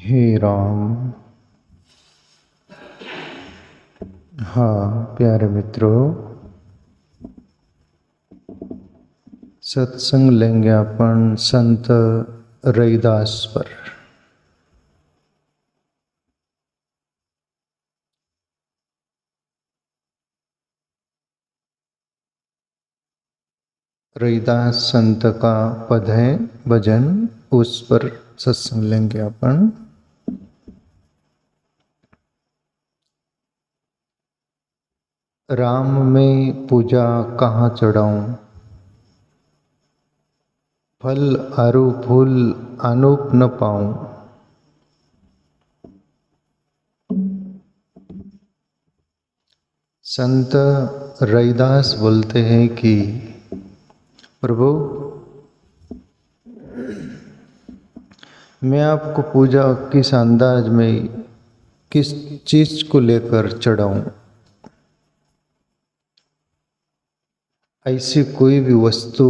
हे राम। हाँ प्यारे मित्रों, सत्संग लेंगे अपन संत रैदास पर। रैदास संत का पद है भजन, उस पर सत्संग लेंगे अपन। राम में पूजा कहाँ चढ़ाऊं, फल आरु फूल अनूप न पाऊं। संत रैदास बोलते हैं कि प्रभु, मैं आपको पूजा किस अंदाज में, किस चीज को लेकर चढ़ाऊं। ऐसी कोई भी वस्तु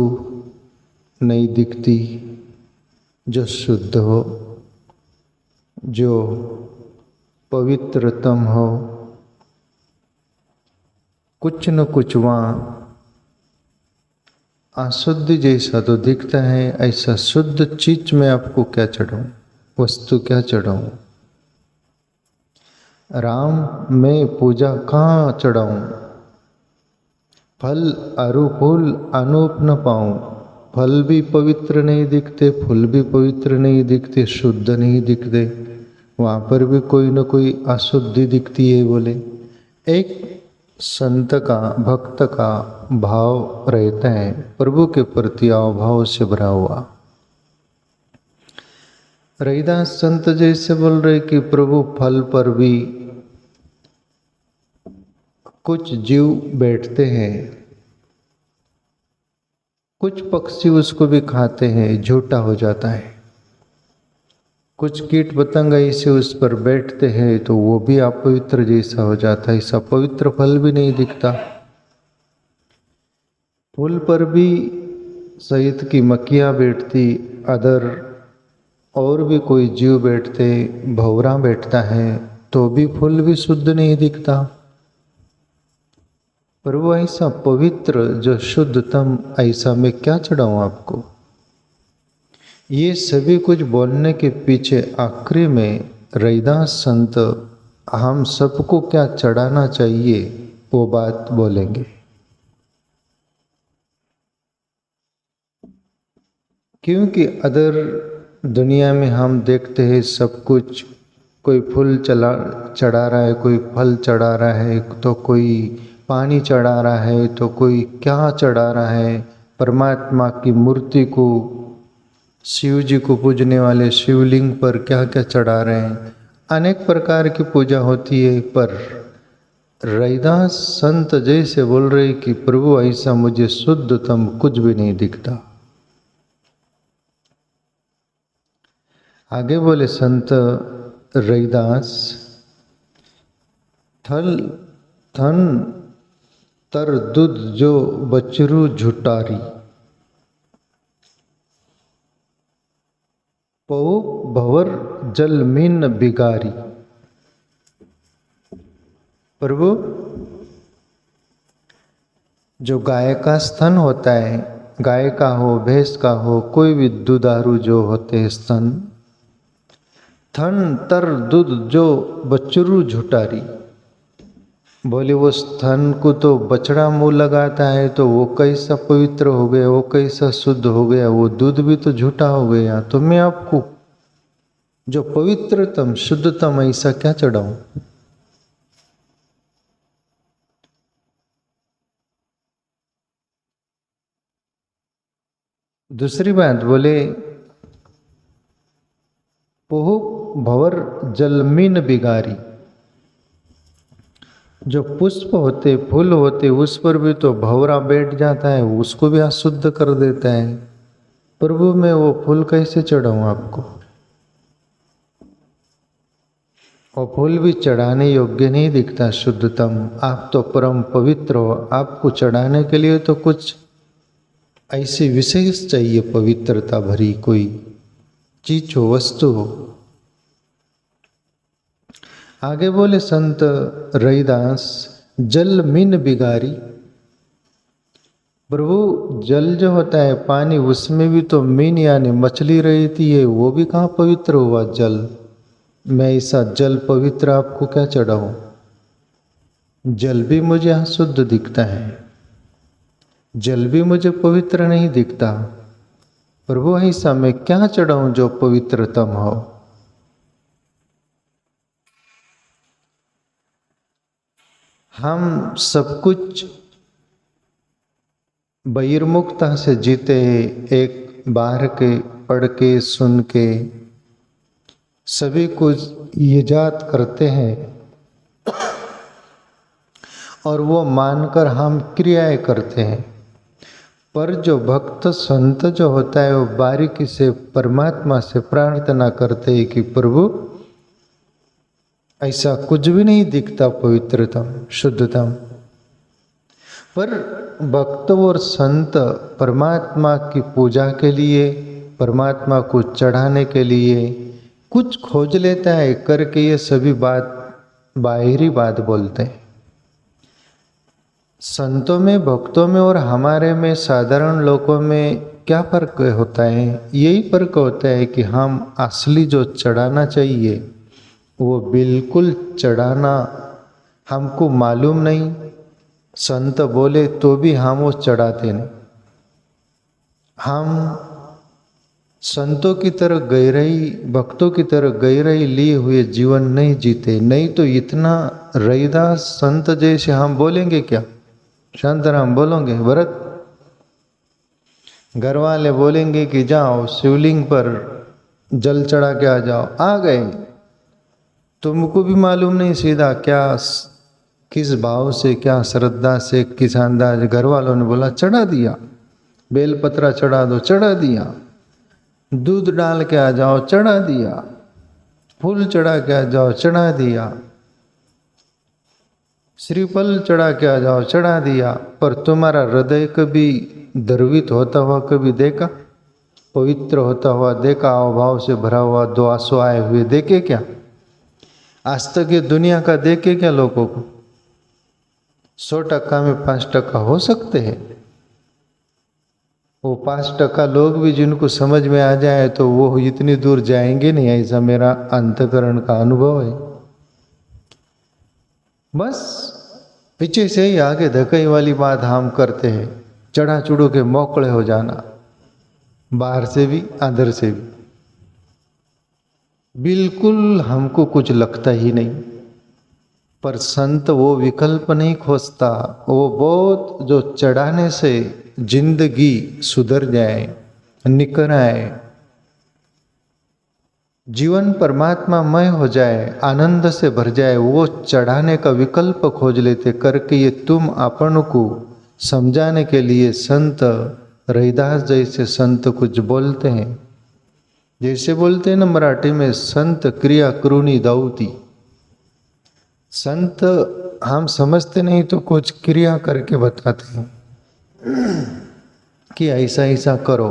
नहीं दिखती जो शुद्ध हो, जो पवित्रतम हो। कुछ न कुछ वहाँ अशुद्ध जैसा तो दिखता है। ऐसा शुद्ध चीज में आपको क्या चढ़ाऊं, वस्तु क्या चढ़ाऊं। राम में पूजा कहाँ चढ़ाऊं, फल अरु फूल अनूप न पाऊं। फल भी पवित्र नहीं दिखते, फूल भी पवित्र नहीं दिखते, शुद्ध नहीं दिखते। वहाँ पर भी कोई न कोई अशुद्धि दिखती है। बोले एक संत का, भक्त का भाव रहता है, प्रभु के प्रति अभाव से भरा हुआ। रैदास संत जैसे बोल रहे कि प्रभु फल पर भी कुछ जीव बैठते हैं, कुछ पक्षी उसको भी खाते हैं, झूठा हो जाता है। कुछ कीट पतंग ऐसे उस पर बैठते हैं तो वो भी अपवित्र जैसा हो जाता है। ऐसा पवित्र फल भी नहीं दिखता। फूल पर भी शहद की मक्खियाँ बैठती, अदर और भी कोई जीव बैठते, भंवरा बैठता है तो भी फूल भी शुद्ध नहीं दिखता। पर वो ऐसा पवित्र जो शुद्धतम, ऐसा मैं क्या चढ़ाऊं आपको। ये सभी कुछ बोलने के पीछे आखिरी में रैदास संत हम सबको क्या चढ़ाना चाहिए वो बात बोलेंगे। क्योंकि अदर दुनिया में हम देखते हैं सब कुछ, कोई फूल चढ़ा रहा है, कोई फल चढ़ा रहा है, तो कोई पानी चढ़ा रहा है, तो कोई क्या चढ़ा रहा है। परमात्मा की मूर्ति को, शिव जी को पूजने वाले शिवलिंग पर क्या क्या चढ़ा रहे हैं। अनेक प्रकार की पूजा होती है। पर रैदास संत जैसे बोल रहे कि प्रभु ऐसा मुझे शुद्धतम कुछ भी नहीं दिखता। आगे बोले संत रैदास, थल थन तर दूध जो बचरू झुटारी, पौ भवर जल मीन बिगारी। प्रभु, जो गाय का स्तन होता है, गाय का हो, भैंस का हो, कोई भी दुधारू जो होते हैं स्तन, थन तर दूध जो बचरू झुटारी। बोले वो स्तन को तो बछड़ा मुंह लगाता है तो वो कैसा पवित्र हो गया, वो कैसा शुद्ध हो गया, वो दूध भी तो झूठा हो गया। तो मैं आपको जो पवित्रतम शुद्धतम ऐसा क्या चढ़ाऊं। दूसरी बात बोले, पोह भवर जलमीन बिगारी। जो पुष्प होते, फूल होते, उस पर भी तो भंवरा बैठ जाता है, उसको भी अशुद्ध कर देता है। प्रभु, मैं वो फूल कैसे चढ़ाऊं आपको। और फूल भी चढ़ाने योग्य नहीं दिखता शुद्धतम। आप तो परम पवित्र हो, आपको चढ़ाने के लिए तो कुछ ऐसी विशेष चाहिए, पवित्रता भरी कोई चीज हो, वस्तु हो। आगे बोले संत रैदास, जल मीन बिगारी। प्रभु जल जो होता है पानी, उसमें भी तो मीन यानी मछली रहती है, वो भी कहाँ पवित्र हुआ जल। मैं ऐसा जल पवित्र आपको क्या चढ़ाऊं? जल भी मुझे यहाँ शुद्ध दिखता है, जल भी मुझे पवित्र नहीं दिखता। प्रभु ऐसा मैं क्या चढ़ाऊं जो पवित्रतम हो? हम सब कुछ बहिर्मुखता से जीते हैं, एक बाहर के पढ़ के सुन के सभी कुछ ईजाद करते हैं और वो मानकर हम क्रियाएं करते हैं। पर जो भक्त संत जो होता है वो बारीकी से परमात्मा से प्रार्थना करते हैं कि प्रभु ऐसा कुछ भी नहीं दिखता पवित्रतम शुद्धतम। पर भक्त और संत परमात्मा की पूजा के लिए, परमात्मा को चढ़ाने के लिए कुछ खोज लेता है करके ये सभी बात बाहरी बात बोलते हैं। संतों में, भक्तों में और हमारे में, साधारण लोगों में क्या फर्क होता है? यही फर्क होता है कि हम असली जो चढ़ाना चाहिए वो बिल्कुल चढ़ाना हमको मालूम नहीं। संत बोले तो भी हम वो चढ़ाते नहीं। हम संतों की तरह गहराई, भक्तों की तरह गहराई लिए हुए जीवन नहीं जीते। नहीं तो इतना रैदास संत जैसे हम बोलेंगे क्या? शांताराम बोलोगे? भरत घर वाले बोलेंगे कि जाओ शिवलिंग पर जल चढ़ा के आ जाओ, आ गए। तुमको भी मालूम नहीं सीधा क्या, किस भाव से, क्या श्रद्धा से, किस अंदाज। घर वालों ने बोला चढ़ा दिया, बेलपत्रा चढ़ा दो, चढ़ा दिया। दूध डाल के आ जाओ, चढ़ा दिया। फूल चढ़ा के आ जाओ, चढ़ा दिया। श्रीफल चढ़ा के आ जाओ, चढ़ा दिया। पर तुम्हारा हृदय कभी द्रवित होता हुआ कभी देखा? पवित्र होता हुआ देखा? अभाव से भरा हुआ दो आंसू आए हुए देखे क्या? आज तक ये दुनिया का देखे क्या लोगों को? 100% में 5% हो सकते हैं। वो 5% लोग भी जिनको समझ में आ जाए तो वो इतनी दूर जाएंगे नहीं, ऐसा मेरा अंतकरण का अनुभव है। बस पीछे से ही आगे धकई वाली बात हम करते हैं, चढ़ा चुड़ो के मोकड़े हो जाना, बाहर से भी अंदर से भी। बिल्कुल हमको कुछ लगता ही नहीं। पर संत वो विकल्प नहीं खोजता, वो बहुत जो चढ़ाने से जिंदगी सुधर जाए, निकल आए, जीवन परमात्मामय हो जाए, आनंद से भर जाए, वो चढ़ाने का विकल्प खोज लेते करके ये तुम अपन को समझाने के लिए संत रैदास जैसे संत कुछ बोलते हैं। जैसे बोलते हैं ना मराठी में, संत क्रिया करूनी दाऊती। संत हम समझते नहीं तो कुछ क्रिया करके बताते हैं कि ऐसा ऐसा करो।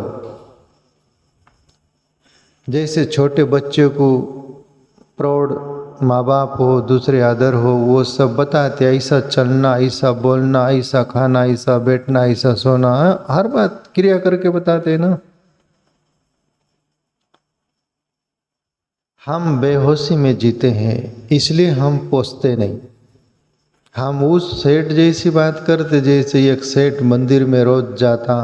जैसे छोटे बच्चे को प्रौढ़ माँ बाप हो, दूसरे आदर हो, वो सब बताते ऐसा चलना, ऐसा बोलना, ऐसा खाना, ऐसा बैठना, ऐसा सोना, हर बात क्रिया करके बताते हैं ना। हम बेहोशी में जीते हैं इसलिए हम पोसते नहीं। हम उस सेठ जैसी बात करते जैसे एक सेठ मंदिर में रोज जाता,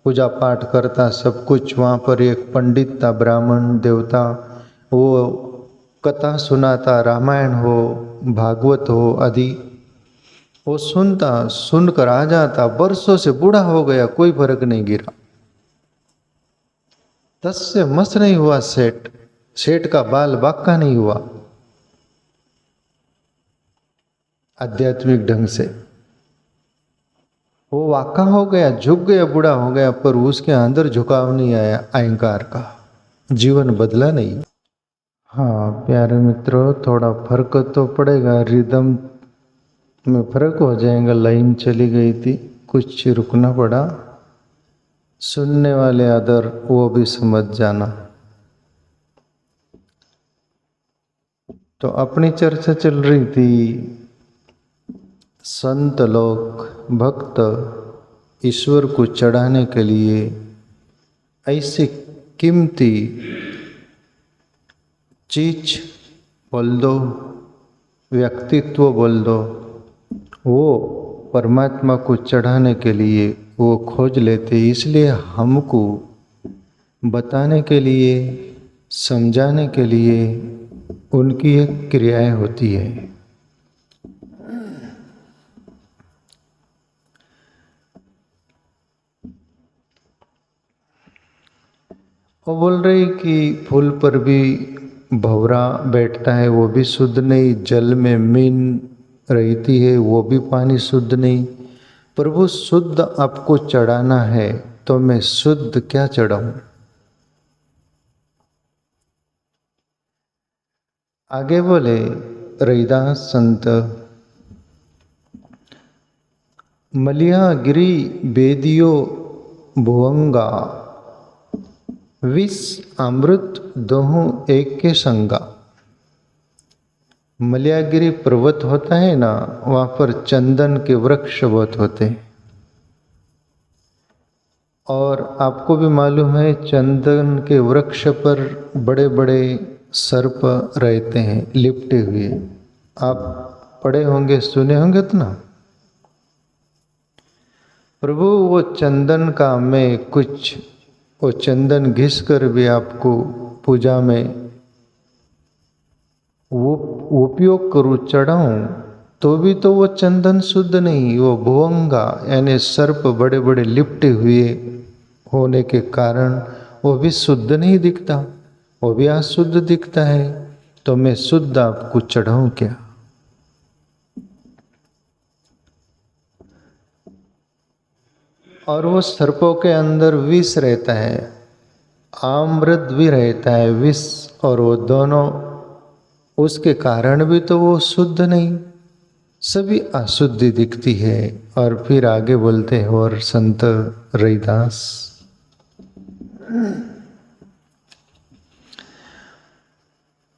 पूजा पाठ करता, सब कुछ। वहाँ पर एक पंडित था, ब्राह्मण देवता, वो कथा सुनाता, रामायण हो, भागवत हो आदि वो सुनता, सुनकर आ जाता। वर्षों से बूढ़ा हो गया, कोई फर्क नहीं गिरा। तस से मस नहीं हुआ सेठ, सेठ का बाल बाका नहीं हुआ आध्यात्मिक ढंग से। वो वाका हो गया, झुक गया, बूढ़ा हो गया, पर उसके अंदर झुकाव नहीं आया अहंकार का, जीवन बदला नहीं। हाँ प्यारे मित्रों, थोड़ा फर्क तो पड़ेगा, रिदम में फर्क हो जाएगा। लाइन चली गई थी, कुछ रुकना पड़ा। सुनने वाले अदर वो भी समझ जाना। तो अपनी चर्चा चल रही थी, संत लोग भक्त ईश्वर को चढ़ाने के लिए ऐसी कीमती चीज बोल दो, व्यक्तित्व बोल दो, वो परमात्मा को चढ़ाने के लिए वो खोज लेते। इसलिए हमको बताने के लिए, समझाने के लिए उनकी एक क्रियाएं होती है। वो बोल रही कि फूल पर भी भंवरा बैठता है, वो भी शुद्ध नहीं। जल में मीन रहती है, वो भी पानी शुद्ध नहीं। प्रभु शुद्ध आपको चढ़ाना है तो मैं शुद्ध क्या चढ़ाऊं? आगे बोले रैदास संत, मलिया गिरी बेदियो भुवंगा, विष अमृत दोहूं एक के संगा। मलियागिरी पर्वत होता है ना, वहाँ पर चंदन के वृक्ष बहुत होते हैं। और आपको भी मालूम है चंदन के वृक्ष पर बड़े बड़े सर्प रहते हैं लिपटे हुए। आप पढ़े होंगे, सुने होंगे तो ना। प्रभु वो चंदन का मैं कुछ वो चंदन घिस कर भी आपको पूजा में वो उपयोग करूँ, चढ़ाऊं, तो भी तो वो चंदन शुद्ध नहीं। वो भुवंगा यानी सर्प बड़े बड़े लिपटे हुए होने के कारण वो भी शुद्ध नहीं दिखता, वो भी अशुद्ध दिखता है। तो मैं शुद्ध आपको चढ़ाऊं क्या? और वो सर्पों के अंदर विष रहता है, अमृत भी रहता है, विष और वो दोनों, उसके कारण भी तो वो शुद्ध नहीं, सभी अशुद्धि दिखती है। और फिर आगे बोलते हैं और संत रैदास,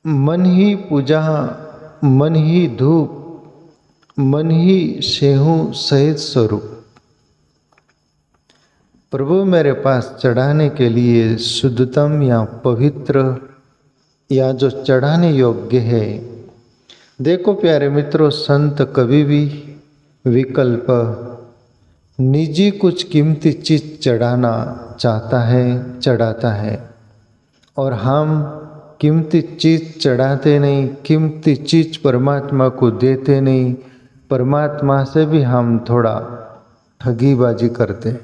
मन ही पूजा, मन ही धूप, मन ही सेहू सहित स्वरूप। प्रभु मेरे पास चढ़ाने के लिए शुद्धतम या पवित्र या जो चढ़ाने योग्य है। देखो प्यारे मित्रों, संत कभी भी विकल्प निजी कुछ कीमती चीज चढ़ाना चाहता है, चढ़ाता है। और हम कीमती चीज चढ़ाते नहीं, कीमती चीज परमात्मा को देते नहीं। परमात्मा से भी हम थोड़ा ठगीबाजी करते।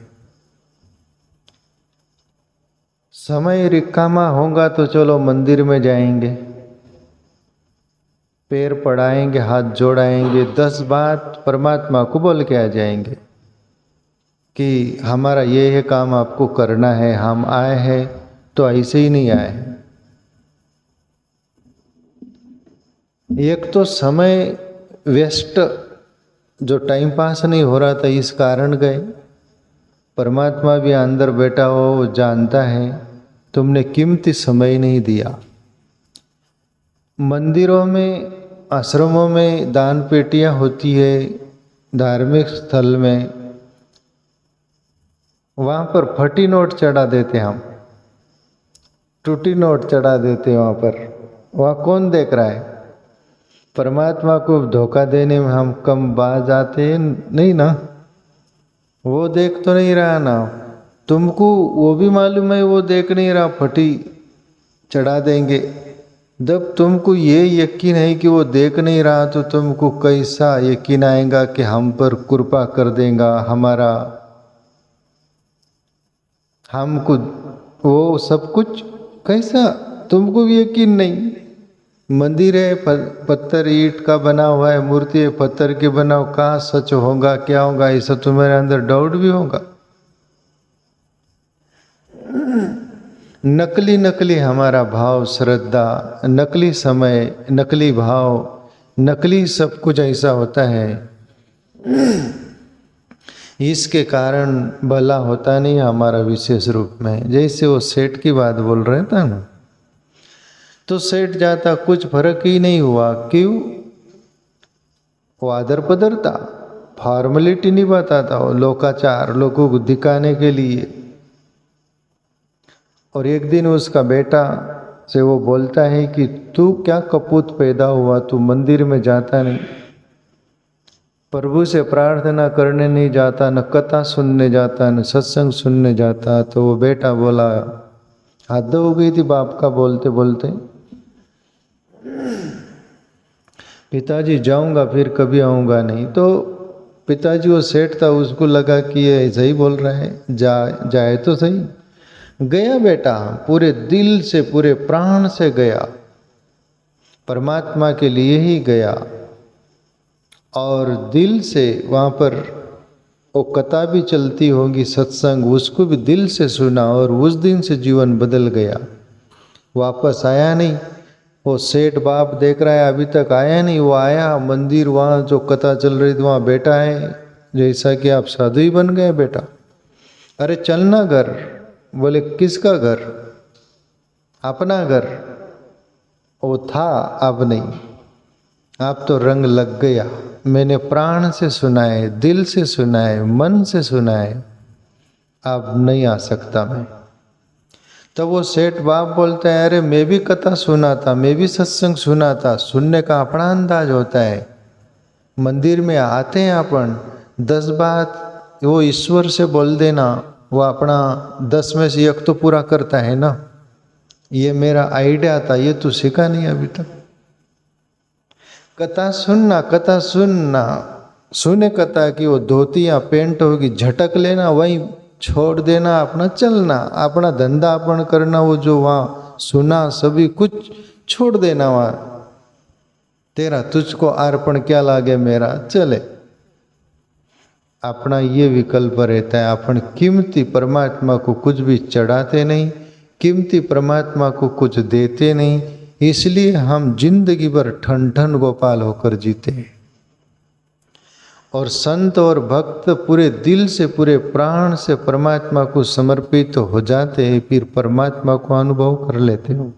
समय रिकामा होगा तो चलो मंदिर में जाएंगे, पैर पड़ाएंगे, हाथ जोड़ाएंगे, 10 बात परमात्मा को बोल के आ जाएंगे कि हमारा ये है काम आपको करना है, हम आए हैं। तो ऐसे ही नहीं आए। एक तो समय वेस्ट, जो टाइम पास नहीं हो रहा था इस कारण गए। परमात्मा भी अंदर बैठा हो, वो जानता है तुमने कीमती समय नहीं दिया। मंदिरों में, आश्रमों में दान पेटियां होती है, धार्मिक स्थल में, वहाँ पर फटी नोट चढ़ा देते, हम टूटी नोट चढ़ा देते वहाँ पर। वहाँ कौन देख रहा है? परमात्मा को धोखा देने में हम कम बाज आते नहीं ना। वो देख तो नहीं रहा ना, तुमको वो भी मालूम है वो देख नहीं रहा, फटी चढ़ा देंगे। जब तुमको ये यकीन है कि वो देख नहीं रहा तो तुमको कैसा यकीन आएगा कि हम पर कृपा कर देगा, हमारा हमको वो सब कुछ कैसा? तुमको भी यकीन नहीं। मंदिर है पत्थर ईंट का बना हुआ है, मूर्ति है पत्थर की बना, कहाँ सच होगा क्या होगा, ये सब तुम्हारे अंदर डाउट भी होगा। नकली नकली हमारा भाव, श्रद्धा, नकली समय, नकली भाव, नकली सब कुछ ऐसा होता है। इसके कारण भला होता नहीं हमारा विशेष रूप में। जैसे वो सेठ की बात बोल रहे थे ना, तो सेठ जाता, कुछ फर्क ही नहीं हुआ। क्यों? वो आदर पदर था, फॉर्मेलिटी निभाता था, वो लोकाचार, लोगों को दिखाने के लिए। और एक दिन उसका बेटा से वो बोलता है कि तू क्या कपूत पैदा हुआ, तू मंदिर में जाता नहीं, प्रभु से प्रार्थना करने नहीं जाता, न कथा सुनने जाता, न सत्संग सुनने जाता। तो वो बेटा बोला, हद हो गई थी बाप का बोलते बोलते, पिताजी जाऊंगा फिर कभी आऊंगा नहीं। तो पिताजी वो सेठ था, उसको लगा कि ये ऐसा ही बोल रहा है, जाए तो सही। गया बेटा, पूरे दिल से पूरे प्राण से गया, परमात्मा के लिए ही गया। और दिल से वहाँ पर वो कथा भी चलती होगी, सत्संग, उसको भी दिल से सुना और उस दिन से जीवन बदल गया। वापस आया नहीं। वो सेठ बाप देख रहा है अभी तक आया नहीं, वो आया मंदिर, वहाँ जो कथा चल रही थी वहाँ बैठा है, जैसा कि आप साधु ही बन गए बेटा। अरे चलना घर। बोले किसका घर? अपना घर। वो था, अब नहीं, अब तो रंग लग गया। मैंने प्राण से सुना है, दिल से सुना है, मन से सुना है, अब नहीं आ सकता मैं। तो वो सेठ बाप बोलता है, अरे मैं भी कथा सुना था, मैं भी सत्संग सुना था। सुनने का अपना अंदाज होता है। मंदिर में आते हैं अपन, 10 बात वो ईश्वर से बोल देना, वो अपना 10 में से 1 तो पूरा करता है ना। ये मेरा आइडिया था, ये तो सीखा नहीं अभी तक। कथा सुनना, कथा सुनना, सुने कथा की, वो धोती या पेंट होगी, झटक लेना, वहीं छोड़ देना, अपना चलना, अपना धंधा अपन करना, वो जो वहाँ सुना सभी कुछ छोड़ देना। वहाँ तेरा तुझको अर्पण क्या लागे मेरा, चले। अपना ये विकल्प रहता है। अपन कीमती परमात्मा को कुछ भी चढ़ाते नहीं, कीमती परमात्मा को कुछ देते नहीं, इसलिए हम जिंदगी भर ठन ठन गोपाल होकर जीते हैं। और संत और भक्त पूरे दिल से पूरे प्राण से परमात्मा को समर्पित हो जाते हैं, फिर परमात्मा को अनुभव कर लेते हो।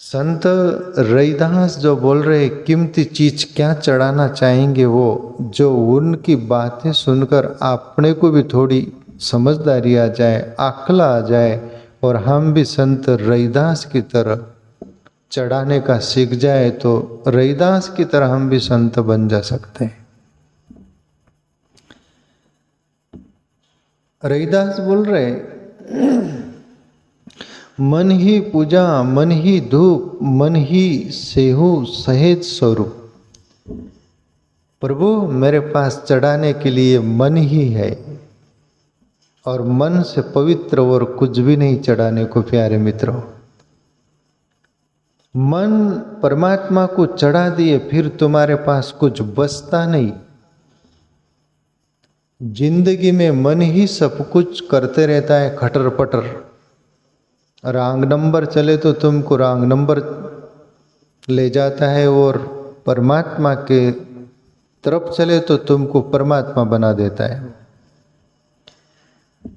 संत रैदास जो बोल रहे कीमती चीज क्या चढ़ाना चाहेंगे, वो जो उनकी बातें सुनकर अपने को भी थोड़ी समझदारी आ जाए, अक्ल आ जाए, और हम भी संत रैदास की तरह चढ़ाने का सीख जाए, तो रैदास की तरह हम भी संत बन जा सकते हैं। रैदास बोल रहे, मन ही पूजा, मन ही धूप, मन ही सेहु सहेज स्वरूप। प्रभु मेरे पास चढ़ाने के लिए मन ही है, और मन से पवित्र और कुछ भी नहीं चढ़ाने को। प्यारे मित्रों, मन परमात्मा को चढ़ा दिए, फिर तुम्हारे पास कुछ बचता नहीं। जिंदगी में मन ही सब कुछ करते रहता है, खटर पटर। रॉन्ग नंबर चले तो तुमको रॉन्ग नंबर ले जाता है, और परमात्मा के तरफ चले तो तुमको परमात्मा बना देता है।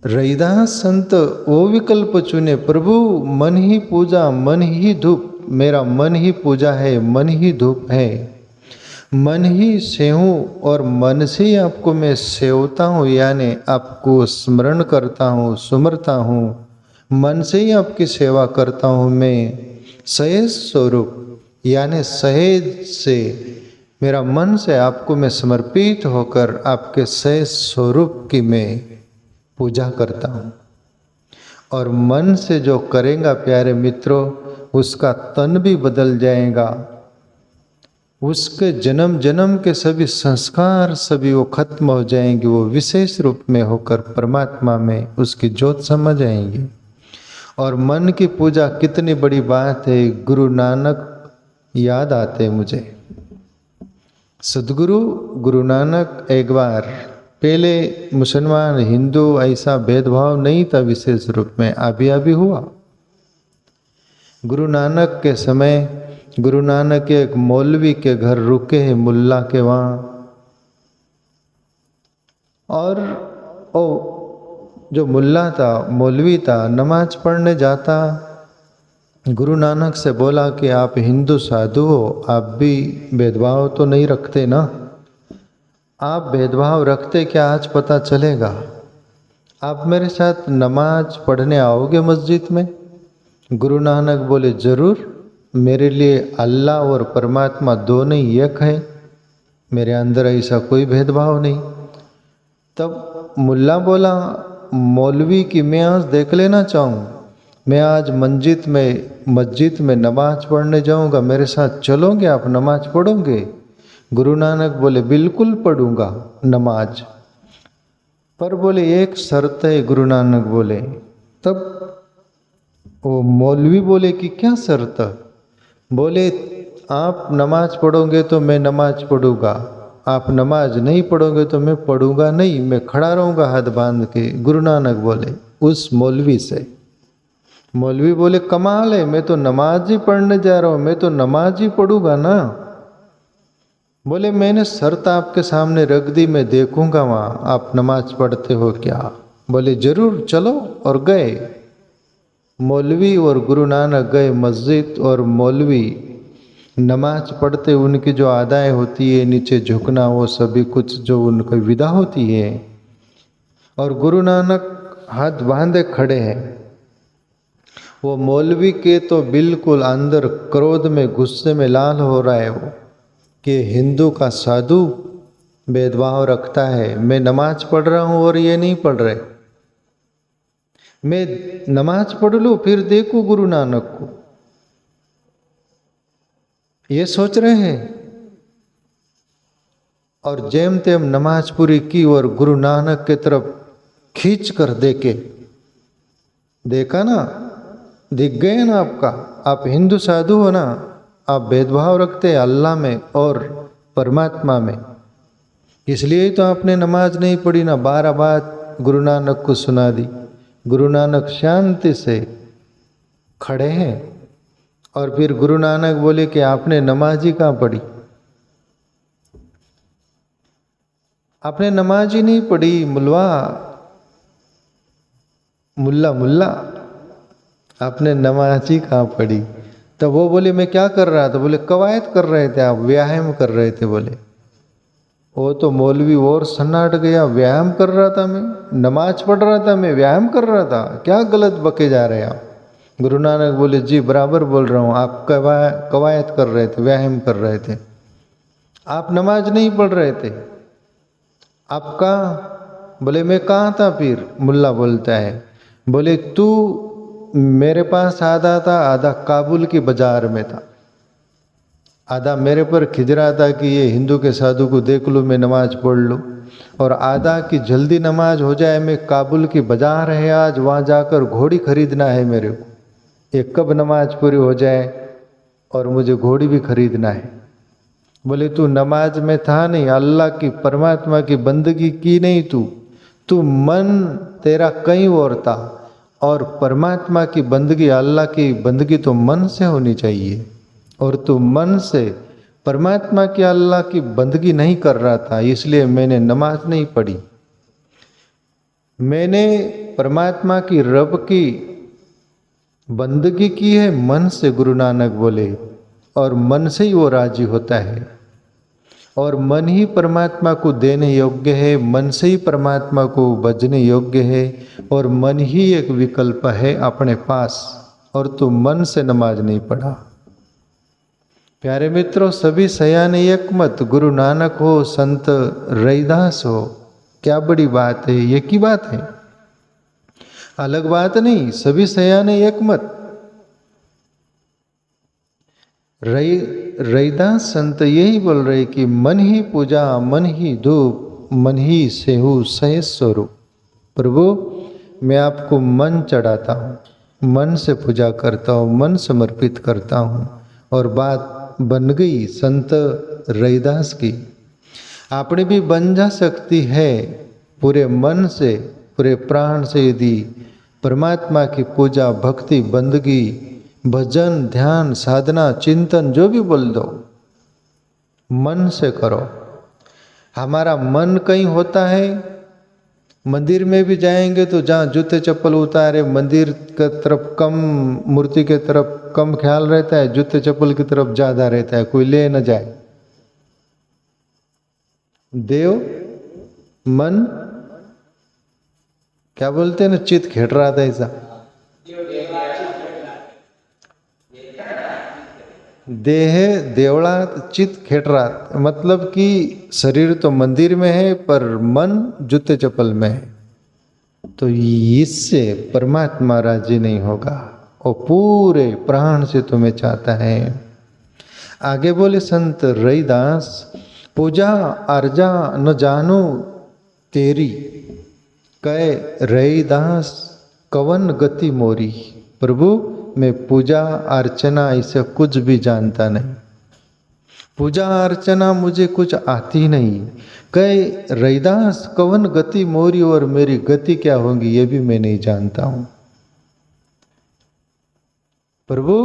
रैदास संत वो विकल्प चुने, प्रभु मन ही पूजा, मन ही धूप, मेरा मन ही पूजा है, मन ही धूप है, मन ही सेहूं, और मन से ही आपको मैं सेवता हूँ, यानी आपको स्मरण करता हूँ, सुमरता हूँ, मन से ही आपकी सेवा करता हूँ। मैं सहेज स्वरूप, यानी सहेज से, मेरा मन से आपको मैं समर्पित होकर आपके सहेज स्वरूप की मैं पूजा करता हूँ। और मन से जो करेगा प्यारे मित्रों, उसका तन भी बदल जाएगा, उसके जन्म जन्म के सभी संस्कार सभी वो खत्म हो जाएंगे, वो विशेष रूप में होकर परमात्मा में उसकी ज्योत समझ आएंगे। और मन की पूजा कितनी बड़ी बात है। गुरु नानक याद आते मुझे। सदगुरु गुरु नानक एक बार, पहले मुसलमान हिंदू ऐसा भेदभाव नहीं था विशेष रूप में, अभी अभी हुआ। गुरु नानक के समय गुरु नानक के एक मौलवी के घर रुके हैं, मुल्ला के वहाँ, और ओ जो मुल्ला था, मौलवी था, नमाज पढ़ने जाता, गुरु नानक से बोला कि आप हिंदू साधु हो, आप भी भेदभाव तो नहीं रखते ना? आप भेदभाव रखते क्या आज पता चलेगा। आप मेरे साथ नमाज पढ़ने आओगे मस्जिद में? गुरु नानक बोले ज़रूर, मेरे लिए अल्लाह और परमात्मा दोनों ही एक है, मेरे अंदर ऐसा कोई भेदभाव नहीं। तब मुल्ला बोला, मौलवी की मैं आज देख लेना चाहूँ, मैं आज मस्जिद में नमाज पढ़ने जाऊँगा, मेरे साथ चलोगे, आप नमाज पढ़ोगे? गुरु नानक बोले बिल्कुल पढ़ूँगा नमाज, पर बोले एक शर्त है। गुरु नानक बोले। तब वो मौलवी बोले कि क्या शर्त? बोले आप नमाज पढ़ोगे तो मैं नमाज पढ़ूँगा, आप नमाज नहीं पढ़ोगे तो मैं पढ़ूँगा नहीं, मैं खड़ा रहूँगा हाथ बांध के। गुरु नानक बोले उस मौलवी से। मौलवी बोले कमाल है, मैं तो नमाज ही पढ़ने जा रहा हूँ, मैं तो नमाज ही पढ़ूँगा ना। बोले मैंने शर्त आपके सामने रख दी, मैं देखूँगा वहाँ आप नमाज पढ़ते हो क्या। बोले ज़रूर चलो, और गए। मौलवी और गुरु नानक गए मस्जिद, और मौलवी नमाज पढ़ते, उनकी जो अदाएँ होती है, नीचे झुकना, वो सभी कुछ जो उनकी विधा होती है, और गुरु नानक हाथ बांधे खड़े हैं। वो मौलवी के तो बिल्कुल अंदर क्रोध में, गुस्से में लाल हो रहा है वो, कि हिंदू का साधु भेदभाव रखता है, मैं नमाज पढ़ रहा हूँ और ये नहीं पढ़ रहे, मैं नमाज पढ़ लूँ फिर देखूँ गुरु नानक को, ये सोच रहे हैं। और जेम तेम नमाज पूरी की और गुरु नानक के तरफ खींच कर देखा ना, दिख गए ना आपका, आप हिंदू साधु हो ना, आप भेदभाव रखते हैं अल्लाह में और परमात्मा में, इसलिए तो आपने नमाज नहीं पढ़ी ना। 12 बात गुरु नानक को सुना दी। गुरु नानक शांति से खड़े हैं, और फिर गुरु नानक बोले कि आपने नमाज ही कहाँ पढ़ी? आपने नमाज ही नहीं पढ़ी मुल्ला, आपने नमाज ही कहाँ पढ़ी? तो वो बोले मैं क्या कर रहा था? बोले कवायद कर रहे थे आप, व्यायाम कर रहे थे। बोले वो तो मौलवी और सन्नाट गया, व्यायाम कर रहा था मैं, नमाज पढ़ रहा था मैं, व्यायाम कर रहा था, क्या गलत बके जा रहे हैं आप? गुरु नानक बोले जी बराबर बोल रहा हूँ, आप कवायद कर रहे थे, व्यायाम कर रहे थे, आप नमाज नहीं पढ़ रहे थे। आप कहाँ? बोले मैं कहाँ था? फिर मुल्ला बोलता है, बोले तू मेरे पास आधा था, आधा काबुल की बाजार में था, आधा मेरे पर खिज रहा था कि ये हिंदू के साधु को देख लूँ, मैं नमाज पढ़ लूँ, और आधा की जल्दी नमाज हो जाए, मैं काबुल की बाजार है आज, वहाँ जाकर घोड़ी खरीदना है मेरे को, ये कब नमाज पूरी हो जाए और मुझे घोड़ी भी खरीदना है। बोले तू नमाज में था नहीं, अल्लाह की परमात्मा की बंदगी की नहीं, तू मन तेरा कहीं और था, और परमात्मा की बंदगी, अल्लाह की बंदगी तो मन से होनी चाहिए, और तू मन से परमात्मा की, अल्लाह की बंदगी नहीं कर रहा था, इसलिए मैंने नमाज नहीं पढ़ी। मैंने परमात्मा की, रब की बंदगी की है मन से, गुरु नानक बोले, और मन से ही वो राजी होता है, और मन ही परमात्मा को देने योग्य है, मन से ही परमात्मा को बजने योग्य है, और मन ही एक विकल्प है अपने पास, और तू मन से नमाज नहीं पढ़ा। प्यारे मित्रों, सभी सयाने एक मत, गुरु नानक हो, संत रैदास हो, क्या बड़ी बात है, ये की बात है, अलग बात नहीं, सभी सयाने एक मत। रैदास संत यही बोल रहे कि मन ही पूजा, मन ही धूप, मन ही सेहु सहे स्वरूप। प्रभु मैं आपको मन चढ़ाता हूँ, मन से पूजा करता हूँ, मन समर्पित करता हूँ, और बात बन गई संत रैदास की। आपने भी बन जा सकती है पूरे मन से, पूरे प्राण से, यदि परमात्मा की पूजा, भक्ति, बंदगी, भजन, ध्यान, साधना, चिंतन, जो भी बोल दो, मन से करो। हमारा मन कहीं होता है मंदिर में भी जाएंगे तो जहाँ जूते चप्पल उतारे मंदिर की तरफ कम, मूर्ति के तरफ कम ख्याल रहता है, जूते चप्पल की तरफ ज़्यादा रहता है, कोई ले न जाए। देव मन क्या बोलते हैं ना, चित खेट रहा था ऐसा। देह देवड़ा चित खेट रहा, मतलब कि शरीर तो मंदिर में है पर मन जूते चप्पल में है, तो इससे परमात्मा राजी नहीं होगा, और पूरे प्राण से तुम्हें चाहता है। आगे बोले संत रईदास, पूजा अर्जा न जानू तेरी, कह रईदास कवन गति मोरी। प्रभु मैं पूजा अर्चना ऐसे कुछ भी जानता नहीं, पूजा अर्चना मुझे कुछ आती नहीं। कह रईदास कवन गति मोरी, और मेरी गति क्या होगी ये भी मैं नहीं जानता हूं। प्रभु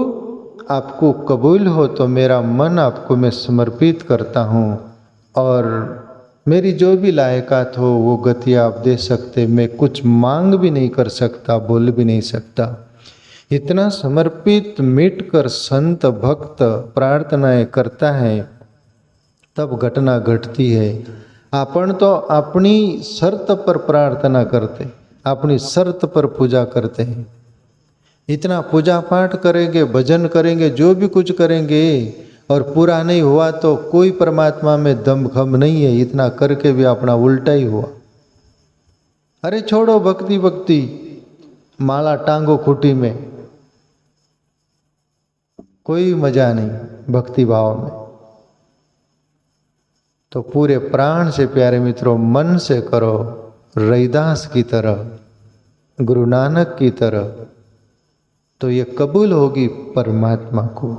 आपको कबूल हो तो मेरा मन आपको मैं समर्पित करता हूं, और मेरी जो भी लायकात हो वो गति आप दे सकते, मैं कुछ मांग भी नहीं कर सकता, बोल भी नहीं सकता। इतना समर्पित मिट कर संत भक्त प्रार्थनाएं करता है तब घटना घटती है। आपण तो अपनी शर्त पर प्रार्थना करते, अपनी शर्त पर पूजा करते हैं। इतना पूजा पाठ करेंगे, भजन करेंगे, जो भी कुछ करेंगे, और पूरा नहीं हुआ तो कोई परमात्मा में दमखम नहीं है, इतना करके भी अपना उल्टा ही हुआ। अरे छोड़ो भक्ति भक्ति, माला टांगो खूटी में, कोई मजा नहीं भक्ति भाव में। तो पूरे प्राण से प्यारे मित्रों मन से करो, रईदास की तरह, गुरु नानक की तरह, तो ये कबूल होगी परमात्मा को।